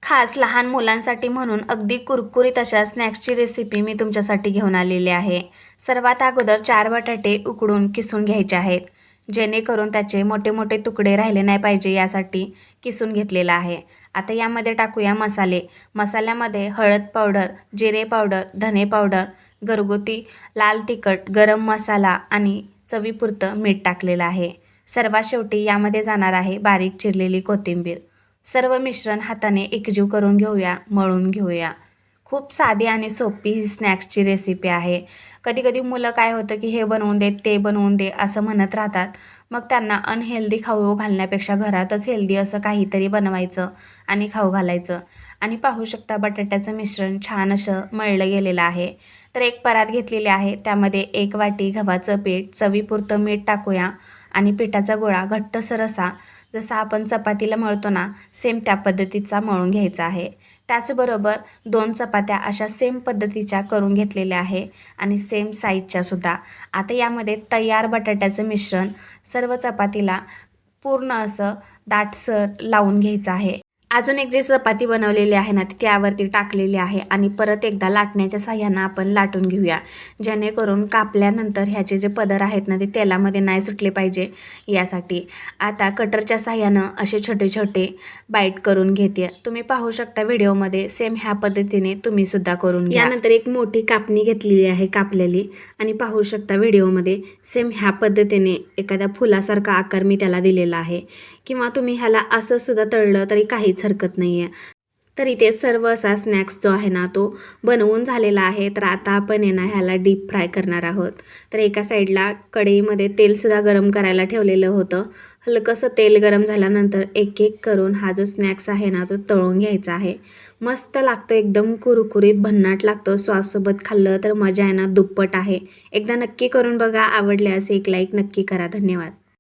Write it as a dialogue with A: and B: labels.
A: खास लहान मुलांसाठी म्हणून अगदी कुरकुरीत अशा स्नॅक्सची रेसिपी मी तुमच्यासाठी घेऊन आलेली आहे। सर्वात अगोदर 4 बटाटे उकडून किसून घ्यायचे आहेत, जेणेकरून त्याचे मोठे मोठे तुकडे राहिले नाही पाहिजे यासाठी किसून घेतलेला आहे। आता यामध्ये टाकूया मसाले। मसाल्यामध्ये हळद पावडर, जिरे पावडर, धने पावडर, घरगुती लाल तिखट, गरम मसाला आणि चवीपुरतं मीठ टाकलेलं आहे। सर्वात शेवटी यामध्ये जाणार आहे बारीक चिरलेली कोथिंबीर। सर्व मिश्रण हाताने एकजीव करून घेऊया, मळून घेऊया। खूप साधी आणि सोपी ही स्नॅक्सची रेसिपी आहे। कधी कधी मुलं काय होतं की हे बनवून दे, ते बनवून दे असं म्हणत राहतात। मग त्यांना अनहेल्दी खाऊ घालण्यापेक्षा घरातच हेल्दी असं काहीतरी बनवायचं आणि खाऊ घालायचं। आणि पाहू शकता बटाट्याचं मिश्रण छान असं मळलं गेलेलं आहे। तर एक परात घेतलेली आहे, त्यामध्ये 1 वाटी गव्हाचं पीठ, चवीपुरतं मीठ टाकूया आणि पिठाचा गोळा घट्टसर असा जसा आपण चपातीला मळतो ना, सेम त्या पद्धतीचा मळून घ्यायचा आहे। त्याचबरोबर 2 चपात्या अशा सेम पद्धतीच्या करून घेतलेल्या आहे आणि सेम साईजच्या सुद्धा। आता यामध्ये तयार बटाट्याचं मिश्रण सर्व चपातीला पूर्ण असं दाटसर लावून घ्यायचं आहे। अजून एक जी चपाती बनवलेली आहे ना, ती त्यावरती टाकलेली आहे आणि परत एकदा लाटण्याच्या साह्यानं आपण लाटून घेऊया, जेणेकरून कापल्यानंतर ह्याचे जे पदर आहेत ना, ते तेलामध्ये नाही सुटले पाहिजे यासाठी। आता कटरच्या साह्यानं असे छोटे छोटे बाईट करून घेते। तुम्ही पाहू शकता व्हिडिओमध्ये, सेम ह्या पद्धतीने तुम्ही सुद्धा करून घ्या। यानंतर एक मोठी कापणी घेतलेली आहे कापलेली, आणि पाहू शकता व्हिडिओमध्ये सेम ह्या पद्धतीने एखाद्या फुलासारखा आकार मी त्याला दिलेला आहे, किंवा तुम्ही ह्याला असं सुद्धा तळलं तरी काहीच हरकत नाही आहे। तर इथे सर्व असा स्नॅक्स जो आहे ना, तो बनवून झालेला आहे। तर आता आपण आहे ना ह्याला डीप फ्राय करणार आहोत। तर एका साईडला कढईमध्ये तेलसुद्धा गरम करायला ठेवलेलं होतं। हलकंसं तेल गरम झाल्यानंतर एक एक करून हा जो स्नॅक्स आहे ना, तो तळून घ्यायचा आहे। मस्त लागतो, एकदम कुरकुरीत भन्नाट लागतो। सॉससोबत खाल्लं तर मजा आहे ना दुप्पट आहे। एकदा नक्की करून बघा, आवडल्यास एक लाईक नक्की करा। धन्यवाद।